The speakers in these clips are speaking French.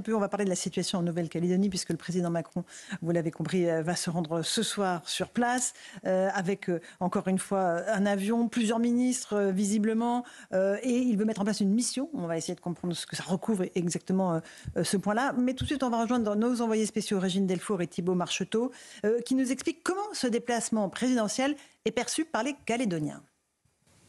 petit peu, on va parler de la situation en Nouvelle-Calédonie, puisque le président Macron, vous l'avez compris, va se rendre ce soir sur place, avec encore une fois un avion, plusieurs ministres visiblement, et il veut mettre en place une mission. On va essayer de comprendre ce que ça recouvre exactement ce point-là. Mais tout de suite, on va rejoindre nos envoyés spéciaux Régine Delfour et Thibault Marcheteau, qui nous expliquent comment ce déplacement présidentiel est perçu par les Calédoniens.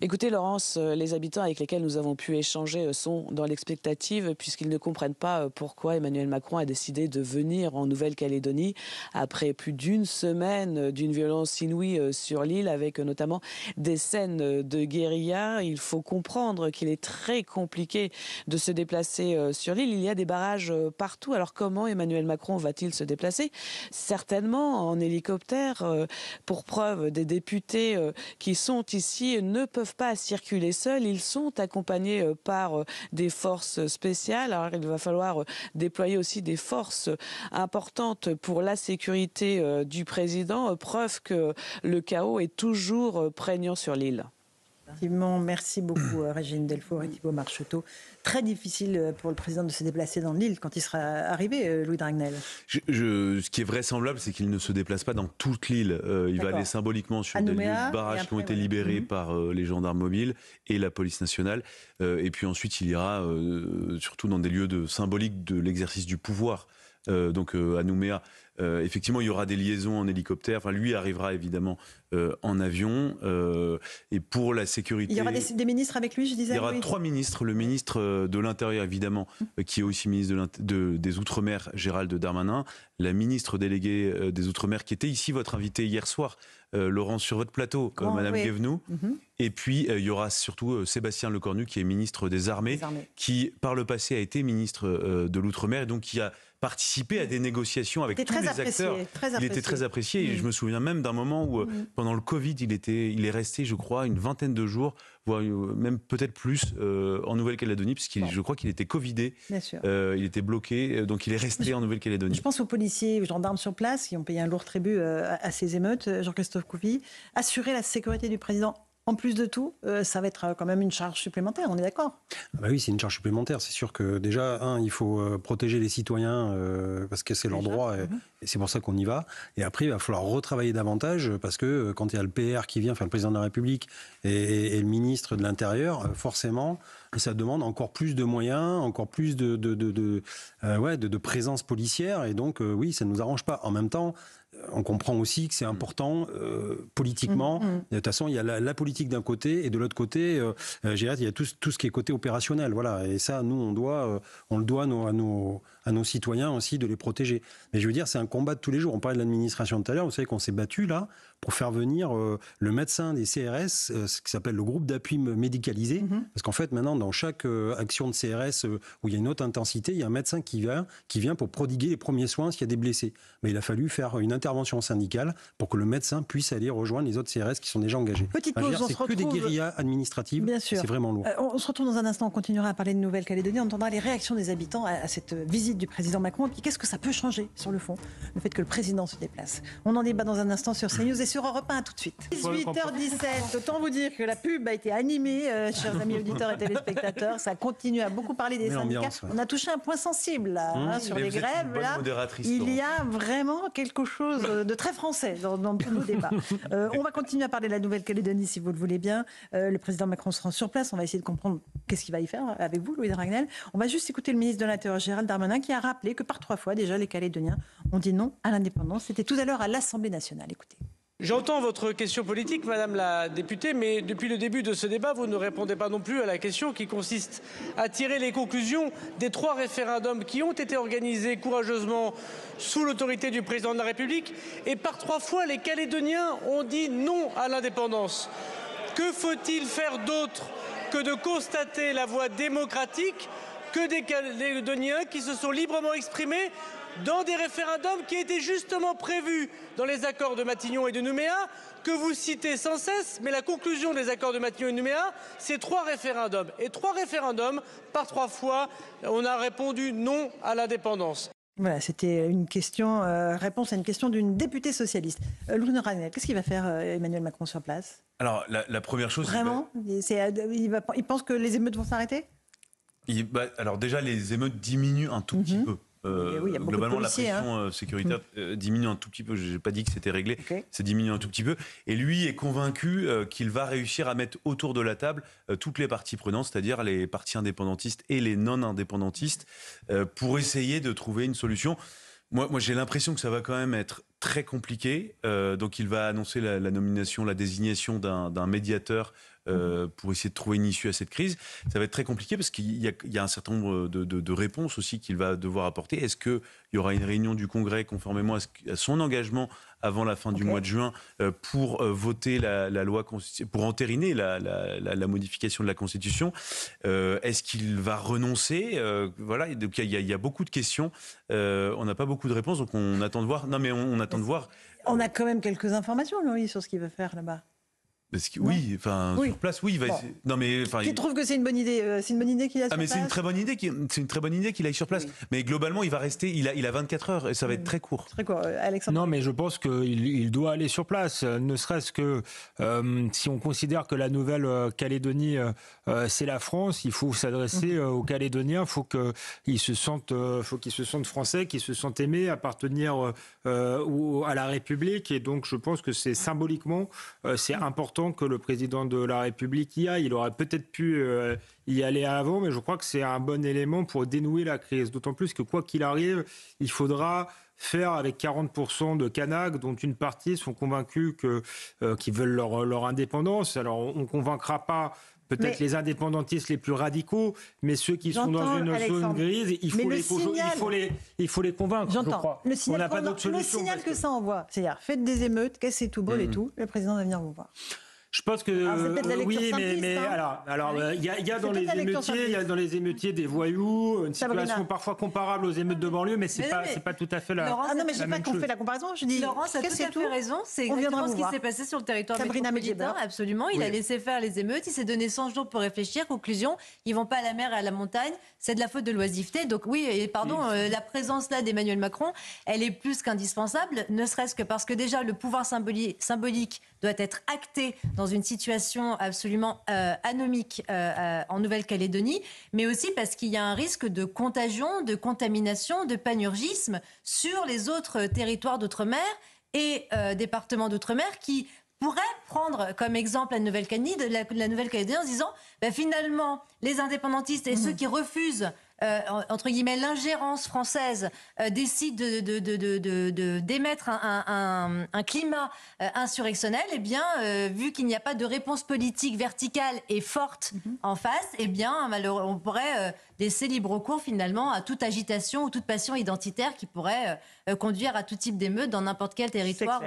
Écoutez Laurence, les habitants avec lesquels nous avons pu échanger sont dans l'expectative puisqu'ils ne comprennent pas pourquoi Emmanuel Macron a décidé de venir en Nouvelle-Calédonie après plus d'une semaine d'une violence inouïe sur l'île avec notamment des scènes de guérilla. Il faut comprendre qu'il est très compliqué de se déplacer sur l'île. Il y a des barrages partout. Alors comment Emmanuel Macron va-t-il se déplacer? Certainement en hélicoptère. Pour preuve, des députés qui sont ici ne peuvent pas circuler seuls, ils sont accompagnés par des forces spéciales. Alors il va falloir déployer aussi des forces importantes pour la sécurité du président, preuve que le chaos est toujours prégnant sur l'île. Effectivement, merci beaucoup Régine Delfour et Thibault Marcheteau. Très difficile pour le président de se déplacer dans l'île quand il sera arrivé, Louis Dragnel. Ce qui est vraisemblable, c'est qu'il ne se déplace pas dans toute l'île. Il va aller symboliquement sur des lieux de barrages qui ont été libérés par les gendarmes mobiles et la police nationale. Et puis ensuite, il ira surtout dans des lieux symboliques de l'exercice du pouvoir. Donc à Nouméa, effectivement, il y aura des liaisons en hélicoptère. Enfin, lui arrivera évidemment en avion. Et pour la sécurité, il y aura des ministres avec lui, je disais. Il y aura 3 ministres. Le ministre de l'Intérieur, évidemment, qui est aussi ministre des Outre-mer, Gérald Darmanin. La ministre déléguée des Outre-mer, qui était ici votre invitée hier soir, Laurence, sur votre plateau, Madame Guévenoux. Et puis, il y aura surtout Sébastien Lecornu, qui est ministre des Armées, qui, par le passé, a été ministre de l'Outre-mer, et donc qui a participé à des négociations avec tous les acteurs. Il était très apprécié. Et je me souviens même d'un moment où, pendant le Covid, il est resté, je crois, une vingtaine de jours, voire même peut-être plus, en Nouvelle-Calédonie, puisqu'il, je crois qu'il était covidé. Bien sûr. Il était bloqué, donc il est resté en Nouvelle-Calédonie. Je pense aux policiers, aux gendarmes sur place, qui ont payé un lourd tribut à ces émeutes. Jean-Christophe Couvi, assurer la sécurité du président. En plus de tout, ça va être quand même une charge supplémentaire, on est d'accord? Bah oui, c'est une charge supplémentaire. C'est sûr que déjà, il faut protéger les citoyens parce que c'est leur droit et c'est pour ça qu'on y va. Et après, il va falloir retravailler davantage parce que quand il y a le PR qui vient, enfin le président de la République et le ministre de l'Intérieur, forcément, ça demande encore plus de moyens, encore plus de présence policière. Et donc, oui, ça ne nous arrange pas. En même temps, on comprend aussi que c'est important politiquement. De toute façon, il y a la politique d'un côté et de l'autre côté, il y a tout ce qui est côté opérationnel. Voilà. Et ça, nous, on le doit à nos citoyens aussi de les protéger. Mais je veux dire, c'est un combat de tous les jours. On parlait de l'administration tout à l'heure. Vous savez qu'on s'est battu là pour faire venir le médecin des CRS, ce qui s'appelle le groupe d'appui médicalisé. Parce qu'en fait, maintenant, dans chaque action de CRS où il y a une haute intensité, il y a un médecin qui vient pour prodiguer les premiers soins s'il y a des blessés. Mais il a fallu faire une intervention syndicale pour que le médecin puisse aller rejoindre les autres CRS qui sont déjà engagés. Petite pause, on se retrouve. C'est que des guérillas administratives. Bien sûr. C'est vraiment lourd. On se retrouve dans un instant, on continuera à parler de Nouvelle-Calédonie, on entendra les réactions des habitants à cette visite du président Macron. Puis qu'est-ce que ça peut changer sur le fond, le fait que le président se déplace? On en débat dans un instant sur CNews et sur Europe 1. À tout de suite. 18h17, autant vous dire que la pub a été animée, chers amis auditeurs et téléspectateurs. Ça continue à beaucoup parler des syndicats. On a touché un point sensible là, sur les grèves. Là, il y a vraiment quelque chose de très français dans tous nos débats. On va continuer à parler de la Nouvelle-Calédonie si vous le voulez bien. Le président Macron se rend sur place. On va essayer de comprendre qu'est-ce qu'il va y faire avec vous, Louis Dragnel. On va juste écouter le ministre de l'Intérieur, Gérald Darmanin, qui a rappelé que par 3 fois déjà les Calédoniens ont dit non à l'indépendance. C'était tout à l'heure à l'Assemblée nationale. Écoutez. J'entends votre question politique, Madame la députée, mais depuis le début de ce débat, vous ne répondez pas non plus à la question qui consiste à tirer les conclusions des 3 référendums qui ont été organisés courageusement sous l'autorité du président de la République. Et par 3 fois, les Calédoniens ont dit non à l'indépendance. Que faut-il faire d'autre que de constater la voie démocratique que des Calédoniens qui se sont librement exprimés dans des référendums qui étaient justement prévus dans les accords de Matignon et de Nouméa, que vous citez sans cesse, mais la conclusion des accords de Matignon et de Nouméa, c'est 3 référendums. Et 3 référendums, par 3 fois, on a répondu non à l'indépendance. Voilà, c'était une question, réponse à une question d'une députée socialiste. Louis Dragnel, qu'est-ce qu'il va faire Emmanuel Macron sur place? Alors, la première chose... Vraiment il pense que les émeutes vont s'arrêter? Alors déjà, les émeutes diminuent un tout petit peu. Oui, il y a beaucoup Globalement, de policiers, la pression sécuritaire diminue un tout petit peu. Je n'ai pas dit que c'était réglé. Okay. C'est diminué un tout petit peu. Et lui est convaincu qu'il va réussir à mettre autour de la table toutes les parties prenantes, c'est-à-dire les partis indépendantistes et les non-indépendantistes, pour essayer de trouver une solution. Moi, j'ai l'impression que ça va quand même être très compliqué. Donc, il va annoncer la nomination, la désignation d'un médiateur pour essayer de trouver une issue à cette crise. Ça va être très compliqué parce qu'il y a un certain nombre de réponses aussi qu'il va devoir apporter. Est-ce qu'il y aura une réunion du Congrès conformément à son engagement avant la fin du mois de juin pour voter la loi, pour entériner la modification de la Constitution? Est-ce qu'il va renoncer? Voilà, donc il y a beaucoup de questions. On n'a pas beaucoup de réponses, donc on attend de voir. Non, mais on attend de voir. On a quand même quelques informations, Laurie, sur ce qu'il veut faire là-bas. Oui, sur place, oui. Il va essayer. Non, mais tu trouves que c'est une bonne idée c'est une bonne idée qu'il a sur place? C'est une très bonne idée. C'est une très bonne idée qu'il aille sur place. Oui. Mais globalement, il va rester. Il a 24 heures et ça va être très court. Très court, Alexandre. Non, mais je pense qu'il doit aller sur place. Ne serait-ce que si on considère que la Nouvelle-Calédonie c'est la France, il faut s'adresser aux Calédoniens. Il faut qu'ils se sentent français, qu'ils se sentent aimés, appartenir à la République. Et donc, je pense que c'est symboliquement, c'est important que le président de la République y aille. Il aurait peut-être pu y aller avant, mais je crois que c'est un bon élément pour dénouer la crise. D'autant plus que quoi qu'il arrive, il faudra faire avec 40% de Kanaks, dont une partie sont convaincus qu'ils veulent leur indépendance. Alors, on ne convaincra pas peut-être les indépendantistes les plus radicaux, mais ceux qui sont dans une zone grise, il faut les convaincre, je crois. Le signal, on n'a pas d'autre solution. Le signal que ça envoie, c'est-à-dire faites des émeutes, cassez tout, brûlez tout, le président va venir vous voir. Je pense que oui, mais alors il y a dans les émeutiers des voyous, une situation parfois comparable aux émeutes de banlieue, mais c'est pas tout à fait la. Laurence, non, mais je sais pas qu'on fait la comparaison. Je dis, Laurence a tout à fait raison. C'est exactement ce qui s'est passé sur le territoire métropolitain. Absolument, il a laissé faire les émeutes. Il s'est donné 100 jours pour réfléchir. Conclusion, ils vont pas à la mer et à la montagne. C'est de la faute de l'oisiveté. Donc oui, et pardon, la présence là d'Emmanuel Macron, elle est plus qu'indispensable, ne serait-ce que parce que déjà le pouvoir symbolique doit être acté dans une situation absolument anomique en Nouvelle-Calédonie, mais aussi parce qu'il y a un risque de contagion, de contamination, de panurgisme sur les autres territoires d'outre-mer et départements d'outre-mer qui pourraient prendre comme exemple la Nouvelle-Calédonie en se disant finalement les indépendantistes et ceux qui refusent entre guillemets l'ingérence française décident d'émettre un climat insurrectionnel, eh bien vu qu'il n'y a pas de réponse politique verticale et forte en face, eh bien on pourrait laisser libre cours finalement à toute agitation ou toute passion identitaire qui pourrait conduire à tout type d'émeute dans n'importe quel territoire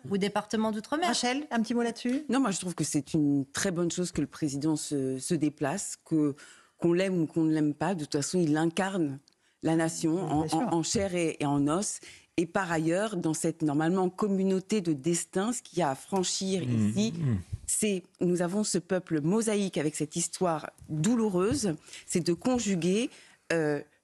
ou département d'outre-mer. Rachel, un petit mot là-dessus? Non, moi je trouve que c'est une très bonne chose que le président se déplace, qu'on l'aime ou qu'on ne l'aime pas, de toute façon, il incarne la nation en chair et en os. Et par ailleurs, dans cette, normalement, communauté de destin, ce qu'il y a à franchir ici, c'est, nous avons ce peuple mosaïque avec cette histoire douloureuse, c'est de conjuguer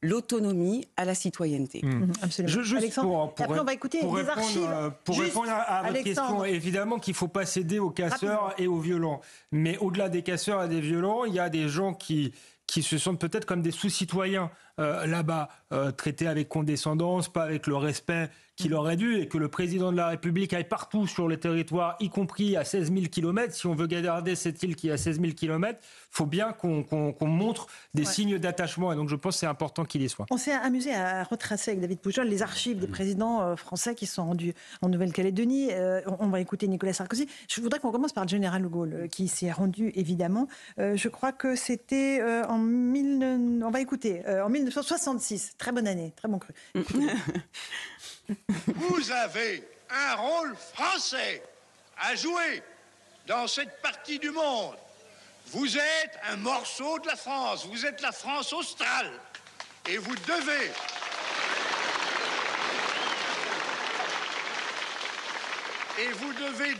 l'autonomie à la citoyenneté. Absolument. Juste après, on va écouter des archives. Pour répondre à votre question, évidemment qu'il ne faut pas céder aux casseurs et aux violents. Mais au-delà des casseurs et des violents, il y a des gens qui se sentent peut-être comme des sous-citoyens là-bas, traités avec condescendance, pas avec le respect qu'il aurait dû, et que le président de la République aille partout sur les territoires, y compris à 16 000 km. Si on veut garder cette île qui est à 16 000 km, il faut bien qu'on montre des signes d'attachement. Et donc je pense que c'est important qu'il y soit. On s'est amusé à retracer avec David Poujol les archives des présidents français qui sont rendus en Nouvelle-Calédonie. On va écouter Nicolas Sarkozy. Je voudrais qu'on commence par le général de Gaulle, qui s'y est rendu évidemment. Je crois que c'était on va écouter, en 1966. Très bonne année, très bon cru. Vous avez un rôle français à jouer dans cette partie du monde. Vous êtes un morceau de la France, vous êtes la France australe. Et vous devez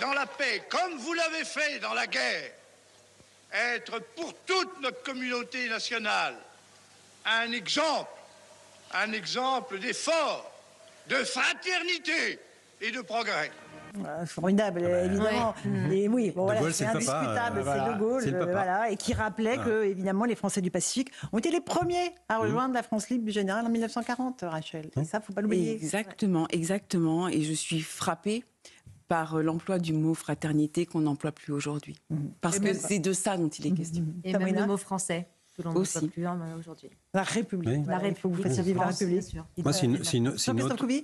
dans la paix, comme vous l'avez fait dans la guerre, être pour toute notre communauté nationale un exemple d'effort, de fraternité et de progrès. Formidable, évidemment. Et oui, bon, voilà, Gaulle, c'est c'est le papa, indiscutable, voilà, c'est De Gaulle, c'est le papa. voilà, et qui rappelait que, évidemment, les Français du Pacifique ont été les premiers à rejoindre la France libre du général en 1940, Rachel. Et ça, faut pas l'oublier. Exactement, exactement. Et je suis frappée par l'emploi du mot fraternité qu'on n'emploie plus aujourd'hui. Parce que c'est de ça dont il est question. Et même le mot français, que l'on n'emploie plus aujourd'hui. La République. Oui. La République. Faites vivre la République.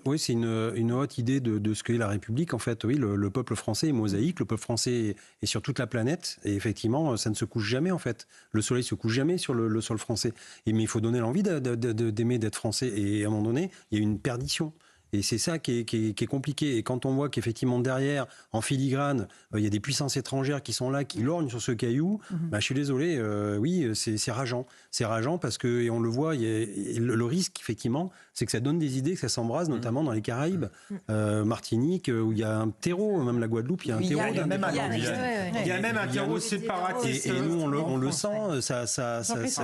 Moi, c'est une haute idée de ce qu'est la République. En fait, oui, le peuple français est mosaïque. Le peuple français est sur toute la planète. Et effectivement, ça ne se couche jamais, en fait. Le soleil se couche jamais sur le sol français. Mais il faut donner l'envie d'aimer, d'être français. Et à un moment donné, il y a une perdition. Et c'est ça qui est compliqué. Et quand on voit qu'effectivement derrière, en filigrane, il y a des puissances étrangères qui sont là, qui lorgnent sur ce caillou, je suis désolé, oui, c'est rageant. C'est rageant parce que, et on le voit, le risque, effectivement, c'est que ça donne des idées, que ça s'embrase, notamment dans les Caraïbes, Martinique, où il y a un terreau, même la Guadeloupe, il y a un terreau. Il y a même un terreau séparatiste. Et nous, on le sent, ça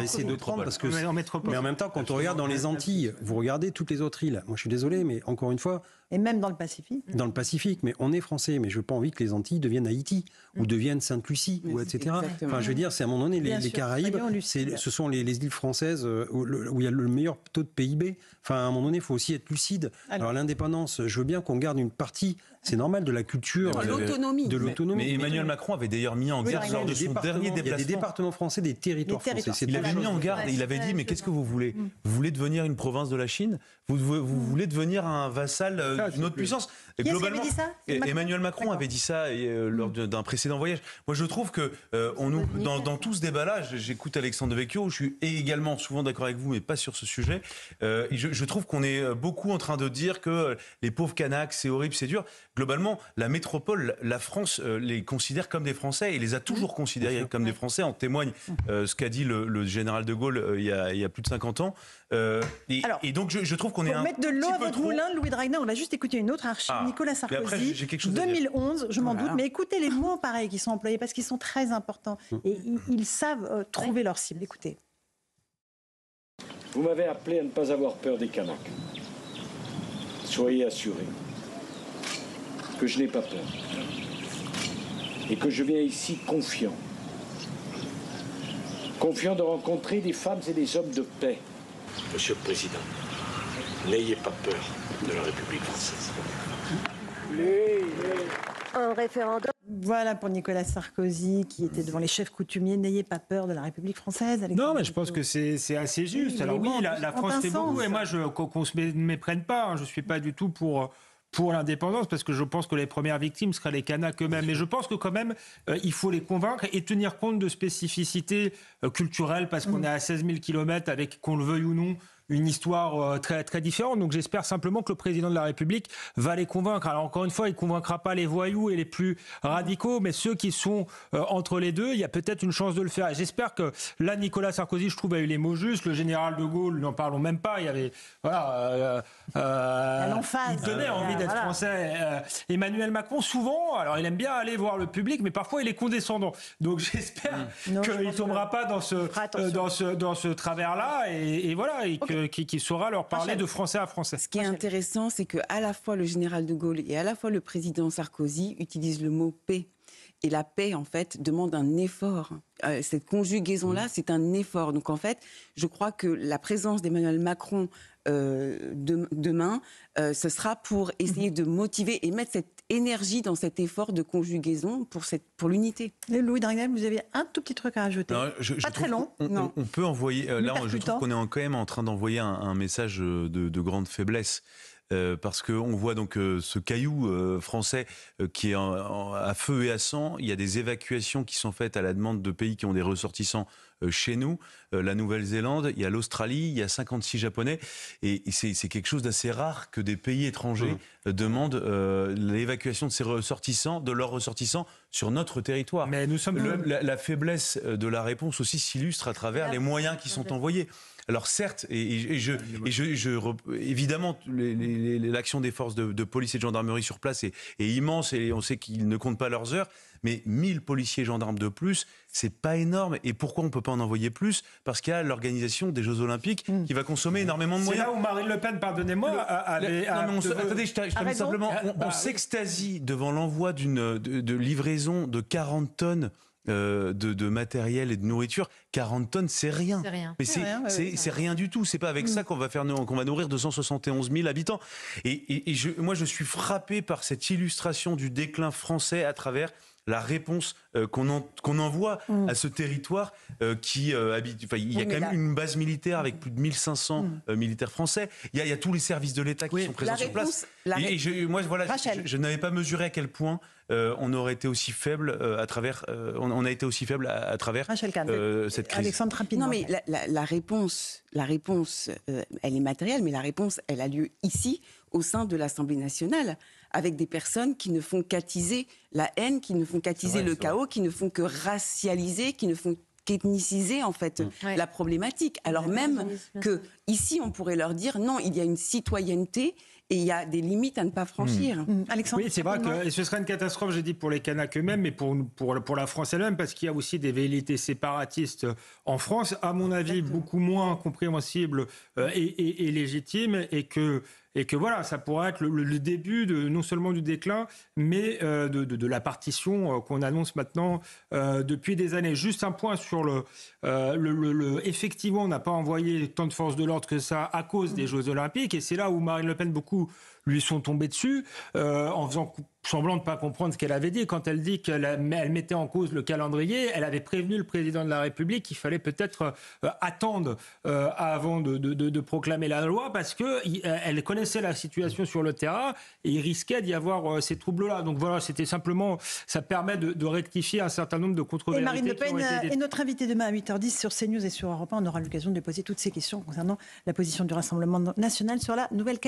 essaie de prendre. Parce que, mais en même temps, quand on regarde dans les Antilles, vous regardez toutes les autres îles. Moi, je suis désolé, mais encore une fois. Et même dans le Pacifique. Dans le Pacifique, mais on est français, mais je n'ai pas envie que les Antilles deviennent Haïti ou deviennent Sainte-Lucie, ou etc. Enfin, je veux dire, c'est à un moment donné, les Caraïbes, ce sont les îles françaises où il y a le meilleur taux de PIB. Enfin, à un moment donné, il faut aussi être lucide. Alors l'indépendance, je veux bien qu'on garde une partie, c'est normal, de la culture, de l'autonomie. Mais Emmanuel Macron avait d'ailleurs mis en garde lors de son dernier déplacement. Il y a des départements français, des territoires français. Il avait mis en garde et il avait dit, mais qu'est-ce que vous voulez ? Vous voulez devenir une province de la Chine ? Vous voulez devenir un vassal d'une autre puissance ? Qui est-ce qui avait dit ça ? Emmanuel Macron avait dit ça lors d'un précédent voyage. Moi, je trouve que dans tout ce débat-là, j'écoute Alexandre Devecchio, je suis également souvent d'accord avec vous, mais pas sur ce sujet. Je trouve qu'on est beaucoup en train de dire que les pauvres Kanaks, c'est horrible, c'est dur. Globalement, la métropole, la France, les considère comme des Français et les a toujours considérés comme des Français. En témoigne ce qu'a dit le général de Gaulle il y a plus de 50 ans. Et donc, je trouve qu'on est un petit peu trop... Pour mettre de l'eau à votre moulin, Louis Dragnel, on va juste écouter une autre archive. Nicolas Sarkozy, après, j'ai quelque chose 2011, je m'en doute, mais écoutez les mots pareils qui sont employés parce qu'ils sont très importants. Et ils savent trouver leur cible. Écoutez. Vous m'avez appelé à ne pas avoir peur des Kanaks. Soyez assurés que je n'ai pas peur. Et que je viens ici confiant. Confiant de rencontrer des femmes et des hommes de paix. Monsieur le Président, n'ayez pas peur de la République française. Un référendum. Voilà pour Nicolas Sarkozy qui était devant les chefs coutumiers. N'ayez pas peur de la République française. Non, mais je pense que c'est assez juste. Alors oui, la France fait beaucoup. Et moi, qu'on ne se méprenne pas. Je ne suis pas du tout pour l'indépendance, parce que je pense que les premières victimes seraient les Kanaks eux-mêmes. Mais je pense que quand même, il faut les convaincre et tenir compte de spécificités culturelles, parce qu'on est à 16 000 kilomètres avec, qu'on le veuille ou non, une histoire très, très différente. Donc j'espère simplement que le président de la République va les convaincre. Alors encore une fois, il ne convaincra pas les voyous et les plus radicaux, mais ceux qui sont entre les deux, il y a peut-être une chance de le faire. Et j'espère que là, Nicolas Sarkozy, je trouve, a eu les mots justes. Le général de Gaulle, n'en parlons même pas. Il y avait... Voilà, il tenait envie d'être français. Emmanuel Macron, souvent, alors il aime bien aller voir le public, mais parfois il est condescendant. Donc j'espère qu'il ne tombera pas dans ce travers-là. Et voilà, et qui saura leur parler de français à français. Ce qui est intéressant, c'est qu'à la fois le général de Gaulle et à la fois le président Sarkozy utilisent le mot paix. Et la paix, en fait, demande un effort. Cette conjugaison-là, c'est un effort. Donc, en fait, je crois que la présence d'Emmanuel Macron demain, ce sera pour essayer de motiver et mettre cette énergie dans cet effort de conjugaison pour l'unité. Louis Dragnel, vous avez un tout petit truc à ajouter. Non, pas très long. On peut envoyer... là, je trouve qu'on est quand même en train d'envoyer un message de grande faiblesse. Parce qu'on voit donc ce caillou français qui est à feu et à sang. Il y a des évacuations qui sont faites à la demande de pays qui ont des ressortissants chez nous. La Nouvelle-Zélande, il y a l'Australie, il y a 56 Japonais. Et c'est quelque chose d'assez rare que des pays étrangers demandent l'évacuation de leurs ressortissants sur notre territoire. Mais nous sommes la faiblesse de la réponse aussi s'illustre à travers les moyens qui sont envoyés. Alors certes, évidemment, l'action des forces de police et de gendarmerie sur place est immense et on sait qu'ils ne comptent pas leurs heures. Mais 1000 policiers et gendarmes de plus, c'est pas énorme. Et pourquoi on peut pas en envoyer plus? Parce qu'il y a l'organisation des Jeux Olympiques qui va consommer énormément de moyens. C'est là où Marine Le Pen, pardonnez-moi, attendez, je termine simplement. On s'extasie devant l'envoi de livraison de 40 tonnes de matériel et de nourriture. 40 tonnes, c'est rien. Mais c'est rien du tout. C'est pas avec ça qu'on va nourrir 271 000 habitants. Moi, je suis frappé par cette illustration du déclin français à travers la réponse qu'on envoie à ce territoire qui habite. Il y a quand même une base militaire avec plus de 1500 militaires français. Il y a tous les services de l'État qui sont présents sur place. Je n'avais pas mesuré à quel point on aurait été aussi faible à travers. On a été aussi faible à travers cette crise. Alexandre, rapidement. Non, mais la réponse, elle est matérielle, mais la réponse, elle a lieu ici, au sein de l'Assemblée nationale, avec des personnes qui ne font qu'attiser la haine, qui ne font qu'attiser le chaos, qui ne font que racialiser, qui ne font qu'ethniciser en fait la problématique. Alors même que ici, on pourrait leur dire non, il y a une citoyenneté et il y a des limites à ne pas franchir. Alexandre, oui, c'est vrai que ce serait une catastrophe, j'ai dit, pour les Kanaks eux-mêmes, mais pour la France elle-même, parce qu'il y a aussi des velléités séparatistes en France, à mon avis, beaucoup moins compréhensibles et légitimes, et que voilà, ça pourrait être le début non seulement du déclin, mais de la partition qu'on annonce maintenant depuis des années. Juste un point sur effectivement, on n'a pas envoyé tant de forces de l'ordre que ça à cause des Jeux Olympiques, et c'est là où Marine Le Pen, beaucoup lui sont tombés dessus, en faisant semblant de ne pas comprendre ce qu'elle avait dit. Quand elle dit qu'elle mettait en cause le calendrier, elle avait prévenu le président de la République qu'il fallait peut-être attendre avant de proclamer la loi, parce qu'elle connaissait la situation sur le terrain et il risquait d'y avoir ces troubles-là. Donc voilà, c'était simplement, ça permet de rectifier un certain nombre de contre-vérités. Et Marine Le Pen est notre invitée demain à 8h10 sur CNews et sur Europe 1. On aura l'occasion de poser toutes ces questions concernant la position du Rassemblement national sur la nouvelle